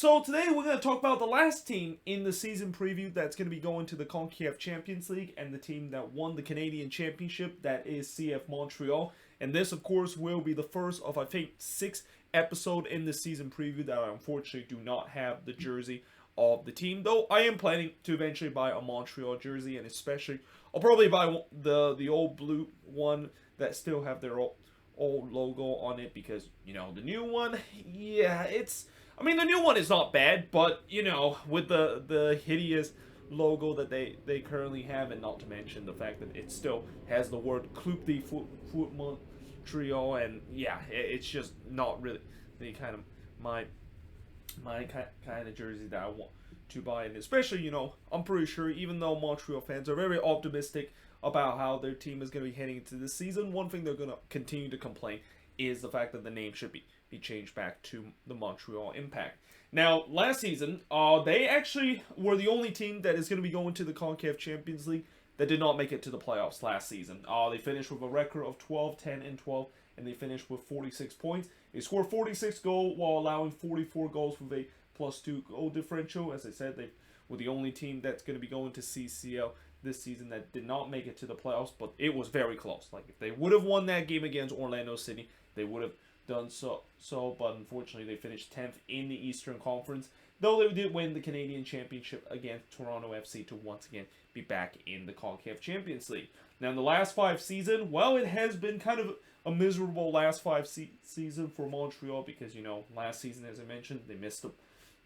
So today we're going to talk about the last team in the season preview that's going to be going to the CONCACAF Champions League and the team that won the Canadian Championship, that is CF Montreal. And this, of course, will be the first of, I think, 6 episodes in the season preview that I unfortunately do not have the jersey of the team. Though I am planning to eventually buy a Montreal jersey, and especially I'll probably buy the old blue one that still have their old logo on it, because, you know, the new one, yeah, I mean, the new one is not bad, but, you know, with the hideous logo that they currently have, and not to mention the fact that it still has the word Club de Foot Montreal, and yeah, it's just not really the kind of my kind of jersey that I want to buy. And especially, you know, I'm pretty sure, even though Montreal fans are very optimistic about how their team is going to be heading into this season, one thing they're going to continue to complain is the fact that the name should be changed back to the Montreal Impact. Now, last season, they actually were the only team that is going to be going to the CONCACAF Champions League that did not make it to the playoffs last season. They finished with a record of 12, 10, and 12, and they finished with 46 points. They scored 46 goals while allowing 44 goals with a +2 goal differential. As I said, they were the only team that's going to be going to CCL this season that did not make it to the playoffs, but it was very close. Like, if they would have won that game against Orlando City, they would have done so, but unfortunately they finished 10th in the Eastern Conference, though they did win the Canadian Championship against Toronto FC to once again be back in the CONCACAF Champions League. Now, in the last 5 seasons, well, it has been kind of a miserable last 5 season for Montreal, because, you know, last season, as I mentioned, they missed the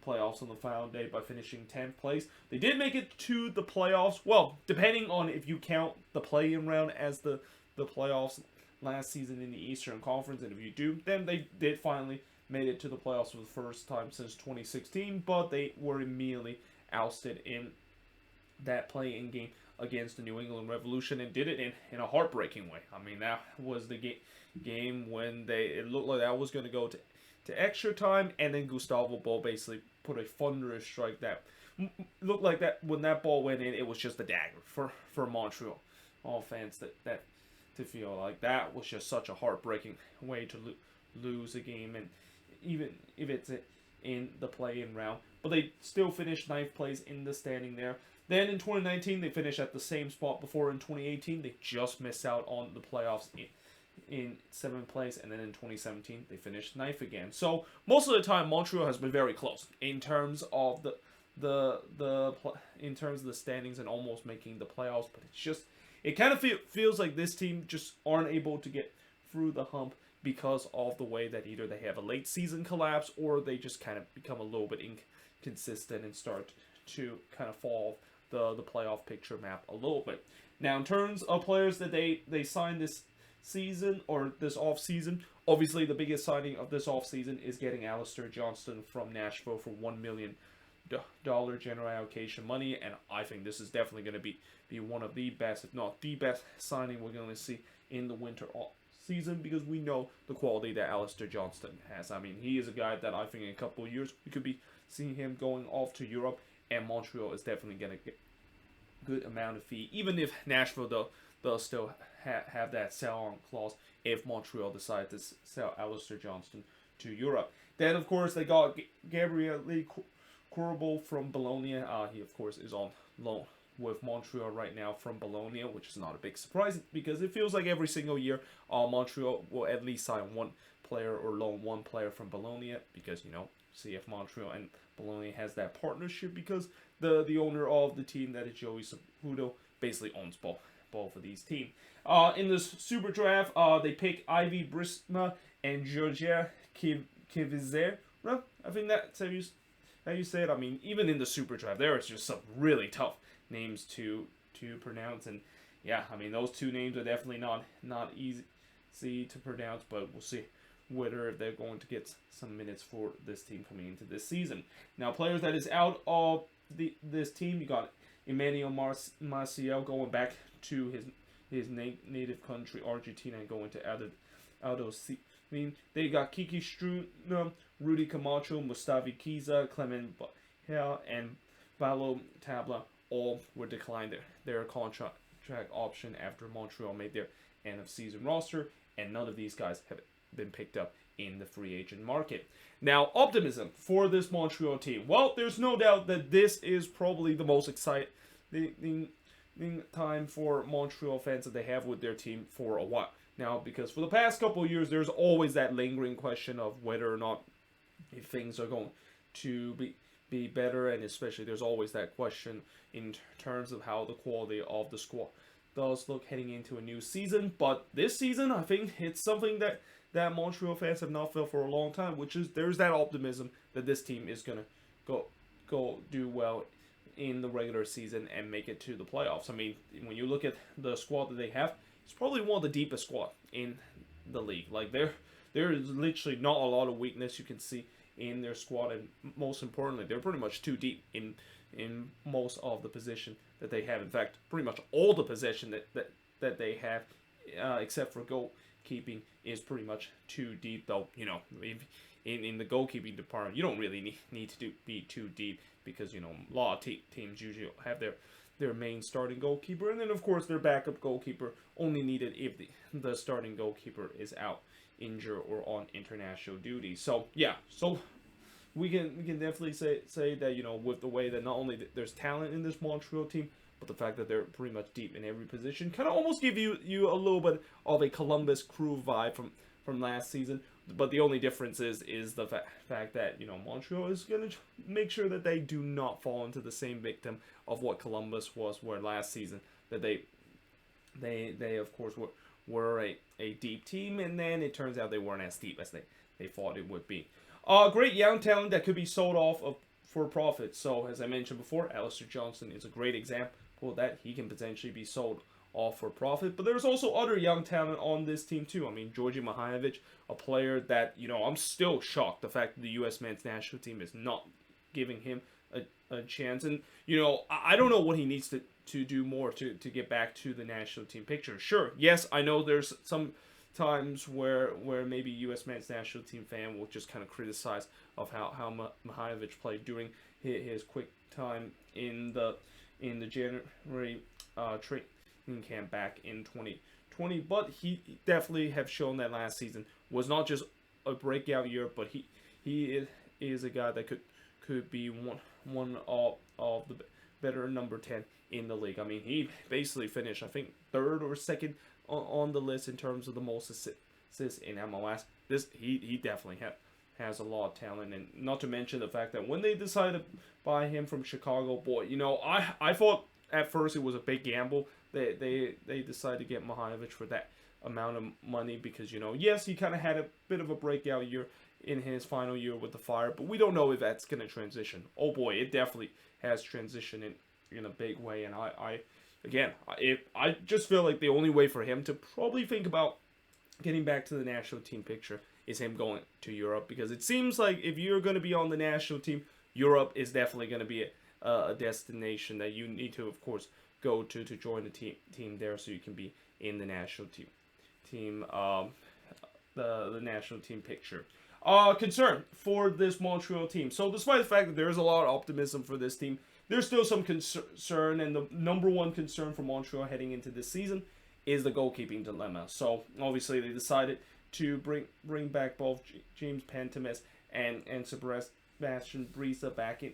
playoffs on the final day by finishing 10th place. They did make it to the playoffs, well, depending on if you count the play-in round as the playoffs last season in the Eastern Conference, and if you do, then they did finally made it to the playoffs for the first time since 2016, but they were immediately ousted in that play-in game against the New England Revolution, and did it in a heartbreaking way. I mean, that was the game when it looked like that was going to go to extra time, and then Gustavo Ball basically put a thunderous strike that looked like that when that ball went in, it was just a dagger for Montreal. All fans that to feel like that was just such a heartbreaking way to lose a game, and even if it's in the play-in round. But they still finished 9th place in the standing there. Then in 2019, they finished at the same spot before. In 2018, they just missed out on the playoffs in 7th place, and then in 2017, they finished 9th again. So most of the time, Montreal has been very close in terms of in terms of the standings and almost making the playoffs, but it's just, it kind of feels like this team just aren't able to get through the hump because of the way that either they have a late season collapse, or they just kind of become a little bit inconsistent and start to kind of fall the playoff picture map a little bit. Now, in terms of players that they signed this season, or this off-season, obviously the biggest signing of this off-season is getting Alistair Johnston from Nashville for $1 million general allocation money, and I think this is definitely going to be one of the best, if not the best, signing we're going to see in the winter season, because we know the quality that Alistair Johnston has. I mean, he is a guy that I think in a couple of years we could be seeing him going off to Europe, and Montreal is definitely going to get a good amount of fee, even if Nashville they'll still have that sell-on clause if Montreal decides to sell Alistair Johnston to Europe. Then, of course, they got Gabriel Courable from Bologna. He, of course, is on loan with Montreal right now from Bologna, which is not a big surprise, because it feels like every single year Montreal will at least sign one player or loan one player from Bologna, because, you know, CF Montreal and Bologna has that partnership, because the owner of the team, that is Joey Saputo, basically owns both of these teams. In the Super Draft, they picked Ivy Brisma and Georgia Kivizera. I think that's how you say it. I mean, even in the Super Draft, there is just some really tough names to pronounce, and yeah, I mean, those two names are definitely not easy to pronounce, but we'll see whether they're going to get some minutes for this team coming into this season. Now, players that is out of this team, you got Emmanuel Marcial going back to his native country, Argentina, and going to Aldo C. I mean, they got Kiki Struna, Rudy Camacho, Mustafi Kiza, Clement Bahia, and Valo Tabla. All were declined their contract option after Montreal made their end of season roster, and none of these guys have been picked up in the free agent market. Now, optimism for this Montreal team. Well, there's no doubt that this is probably the most exciting time for Montreal fans that they have with their team for a while now, because for the past couple of years, there's always that lingering question of whether or not if things are going to be better, and especially there's always that question in terms of how the quality of the squad does look heading into a new season. But this season, I think it's something that Montreal fans have not felt for a long time, which is there's that optimism that this team is gonna go do well in the regular season and make it to the playoffs. I mean, when you look at the squad that they have, it's probably one of the deepest squad in the league. Like there is literally not a lot of weakness you can see in their squad, and most importantly, they're pretty much too deep in most of the position that they have. In fact, pretty much all the possession that they have, except for goalkeeping, is pretty much too deep. Though, you know, in the goalkeeping department, you don't really need to be too deep, because, you know, a lot of teams usually have their main starting goalkeeper, and then of course their backup goalkeeper only needed if the starting goalkeeper is out, injured, or on international duty. So yeah, so we can definitely say that, you know, with the way that not only there's talent in this Montreal team, but the fact that they're pretty much deep in every position, kind of almost give you a little bit of a Columbus Crew vibe from last season. But the only difference is the fact that, you know, Montreal is going to make sure that they do not fall into the same victim of what Columbus were last season. That they of course were a deep team, and then it turns out they weren't as deep as they thought it would be. Great young talent that could be sold off for profit. So as I mentioned before, Alistair Johnston is a great example that he can potentially be sold off for profit. But there's also other young talent on this team too. I mean, Georgi Mihailovic, a player that, you know, I'm still shocked the fact that the U.S. men's national team is not giving him a chance. And, you know, I don't know what he needs to do more to get back to the national team picture. Sure, yes, I know there's some times where maybe U.S. men's national team fan will just kind of criticize of how Mihailovic played during his quick time in the January training camp back in 2020, but he definitely have shown that last season was not just a breakout year, but he is a guy that could be one of the better number 10 in the league. I mean, he basically finished, I think, third or second on the list in terms of the most assists in MLS. He definitely has a lot of talent, and not to mention the fact that when they decided to buy him from Chicago, boy, you know, I thought at first it was a big gamble. They decided to get Mihailovic for that amount of money because, you know, yes, he kind of had a bit of a breakout year in his final year with the Fire, but we don't know if that's going to transition. Oh boy, it definitely has transitioned in a big way, and I just feel like the only way for him to probably think about getting back to the national team picture is him going to Europe, because it seems like if you're going to be on the national team, Europe is definitely going to be a destination that you need to, of course, go to join the team there, so you can be in the national team the national team picture. Concern for this Montreal team. So despite the fact that there's a lot of optimism for this team, there's still some concern, and the number one concern for Montreal heading into this season is the goalkeeping dilemma. So obviously they decided to bring back both James Pantemis and Sebastian Brisa back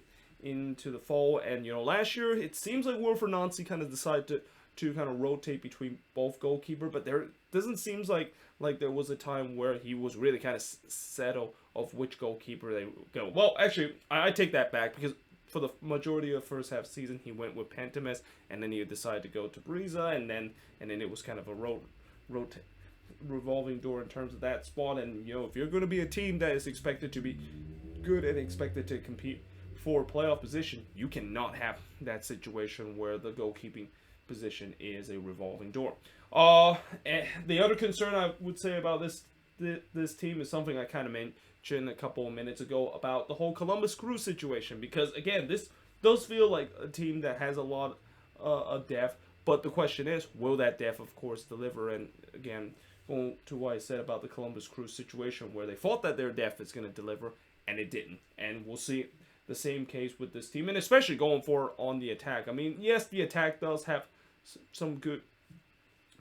into the fold. And, you know, last year it seems like Wilfried Nancy kind of decided to kind of rotate between both goalkeeper, but there doesn't seem like there was a time where he was really kind of settled of which goalkeeper they would go. Well, actually, I take that back, because for the majority of the first half season, he went with Pantemis, and then he decided to go to Brisa, and then it was kind of a revolving door in terms of that spot. And, you know, if you're going to be a team that is expected to be good and expected to compete for playoff position, you cannot have that situation where the goalkeeping position is a revolving door. The other concern I would say about this team is something I kind of mentioned a couple of minutes ago about the whole Columbus Crew situation, because again, this does feel like a team that has a lot of depth, but the question is, will that depth, of course, deliver? And again, going to what I said about the Columbus Crew situation, where they thought that their depth is going to deliver, and it didn't. And we'll see the same case with this team, and especially going forward on the attack. I mean, yes, the attack does have some good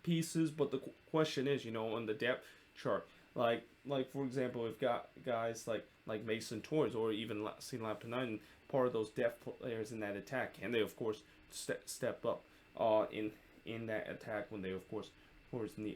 pieces, but the question is, you know, on the depth chart, like, like for example, we've got guys like Mason Toys or even Sin Lapinainen, part of those depth players in that attack, and they of course step up in that attack when they of course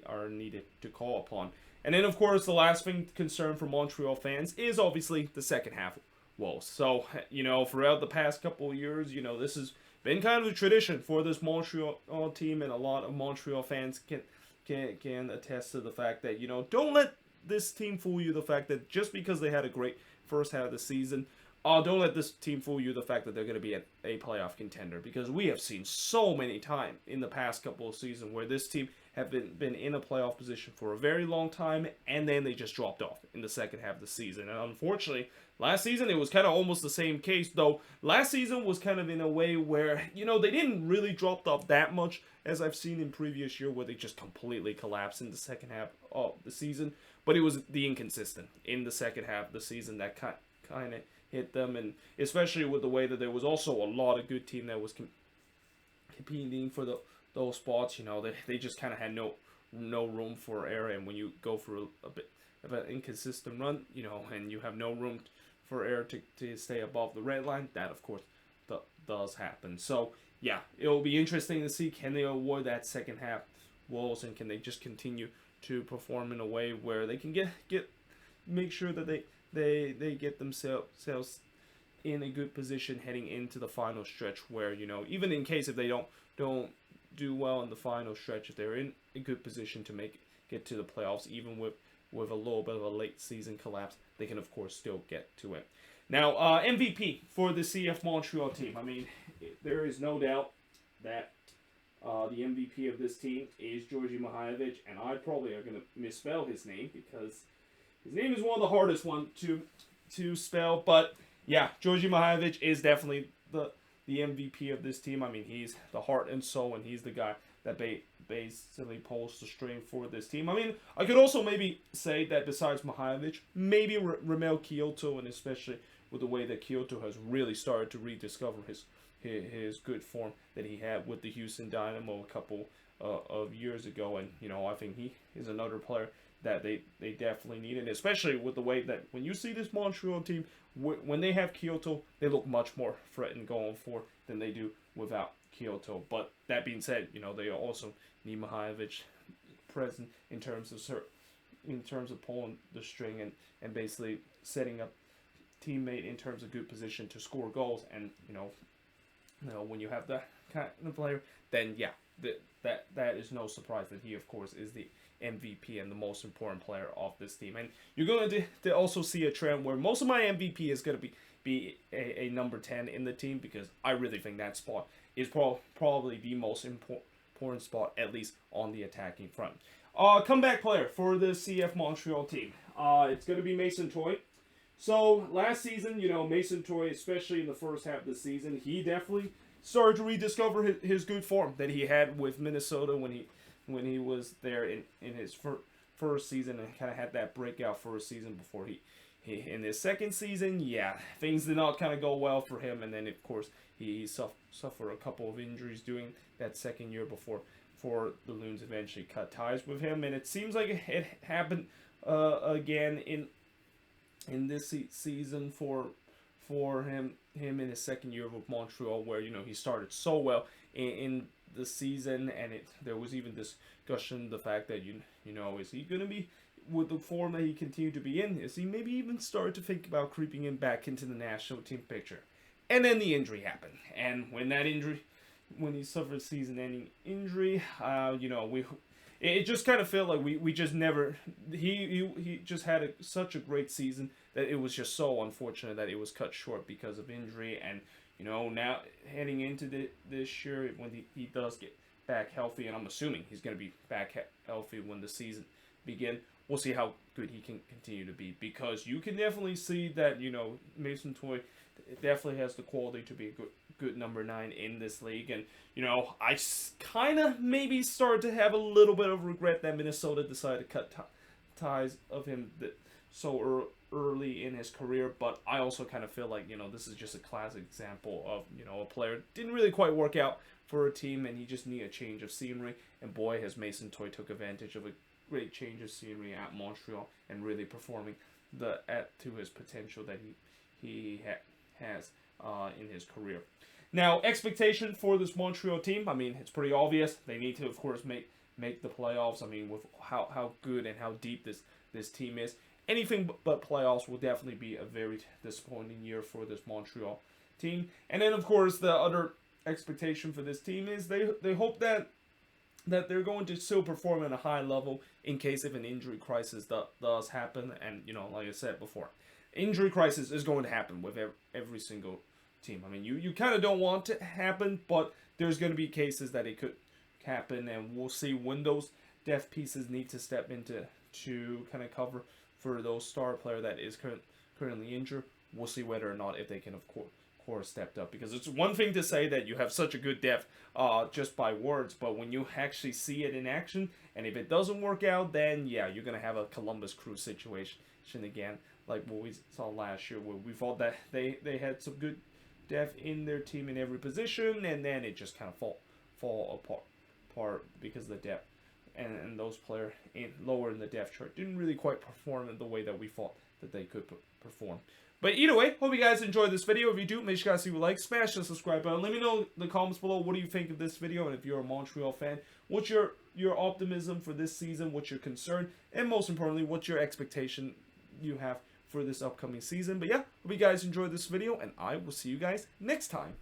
are needed to call upon. And then of course the last thing concern for Montreal fans is obviously the second half woes. So throughout the past couple of years, this has been kind of a tradition for this Montreal team, and a lot of Montreal fans can attest to the fact that don't let this team fool you. The fact that just because they had a great first half of the season, don't let this team fool you. The fact that they're going to be a playoff contender, because we have seen so many times in the past couple of seasons where this team have been in a playoff position for a very long time, and then they just dropped off in the second half of the season. And unfortunately, last season it was kind of almost the same case, though last season was kind of in a way where, they didn't really drop off that much as I've seen in previous year where they just completely collapsed in the second half of the season. But it was the inconsistent in the second half of the season that kind of hit them, and especially with the way that there was also a lot of good team that was competing for those spots. They just kind of had no room for error, and when you go for a bit of an inconsistent run, and you have no room for error to stay above the red line, that of course does happen. So yeah, it'll be interesting to see, can they avoid that second half woes, and can they just continue to perform in a way where they can make sure that they get themselves in a good position heading into the final stretch, where even in case if they don't do well in the final stretch, if they're in a good position to get to the playoffs, even with a little bit of a late season collapse, they can of course still get to it. Now, MVP for the CF Montreal team. I mean, there is no doubt that the MVP of this team is Georgi Mihailovic, and I probably are going to misspell his name because his name is one of the hardest one to spell. But yeah, Georgi Mihailovic is definitely the MVP of this team. I mean, he's the heart and soul, and he's the guy that basically pulls the string for this team. I mean, I could also maybe say that besides Mihailovic, maybe Ramel Kyoto, and especially with the way that Kyoto has really started to rediscover his good form that he had with the Houston Dynamo a couple of years ago. And I think he is another player that they definitely need, and especially with the way that when you see this Montreal team, when they have Kyoto, they look much more threatened going forward than they do without Kyoto. But that being said, they also need Mihailovic present in terms of pulling the string and basically setting up teammate in terms of good position to score goals. And when you have that kind of player, then yeah, that is no surprise that he of course is the MVP and the most important player of this team. And you're going to also see a trend where most of my MVP is going to be a number 10 in the team, because I really think that spot is probably the most important spot, at least on the attacking front. Comeback player for the CF Montreal team. It's going to be Mason Toy. So last season, Mason Toy, especially in the first half of the season, he definitely started to rediscover his good form that he had with Minnesota when he was there in his first season, and kind of had that breakout first season before he in his second season, yeah, things did not kind of go well for him, and then of course he suffered a couple of injuries during that second year before the Loons eventually cut ties with him. And it seems like it happened again in this season for him in his second year with Montreal, where he started so well in the season, and there was even discussion the fact that is he going to be, with the form that he continued to be in, is he maybe even started to think about creeping him back into the national team picture? And then the injury happened, and when he suffered a season-ending injury, it just kind of felt like we just never, he just had such a great season that it was just so unfortunate that it was cut short because of injury. And now heading into this year, when he does get back healthy, and I'm assuming he's going to be back healthy when the season begins, we'll see how good he can continue to be, because you can definitely see that Mason Toy definitely has the quality to be a good number 9 in this league. And I kind of maybe started to have a little bit of regret that Minnesota decided to cut ties of him so early in his career. But I also kind of feel like this is just a classic example of a player didn't really quite work out for a team, and he just needed a change of scenery. And boy, has Mason Toy took advantage of great change of scenery at Montreal and really performing to his potential that he has in his career. Now, expectation for this Montreal team, I mean, it's pretty obvious. They need to, of course, make the playoffs. I mean, with how good and how deep this team is. Anything but playoffs will definitely be a very disappointing year for this Montreal team. And then, of course, the other expectation for this team is they hope that they're going to still perform at a high level in case if an injury crisis does happen. And, you know, like I said before, injury crisis is going to happen with every single team. I mean, you kind of don't want it to happen, but there's going to be cases that it could happen, and we'll see when those depth pieces need to step into to kind of cover for those star player that is currently injured. We'll see whether or not if they can, of course, stepped up, because it's one thing to say that you have such a good depth just by words, but when you actually see it in action, and if it doesn't work out, then yeah, you're gonna have a Columbus Crew situation again, like what we saw last year, where we thought that they had some good depth in their team in every position, and then it just kind of fall apart because of the depth, and those players lower in the depth chart didn't really quite perform in the way that we thought that they could perform. But either way, hope you guys enjoyed this video. If you do, make sure you guys leave a like, smash the subscribe button. Let me know in the comments below what do you think of this video, and if you're a Montreal fan, what's your optimism for this season, what's your concern, and most importantly, what's your expectation you have for this upcoming season. But yeah, hope you guys enjoyed this video, and I will see you guys next time.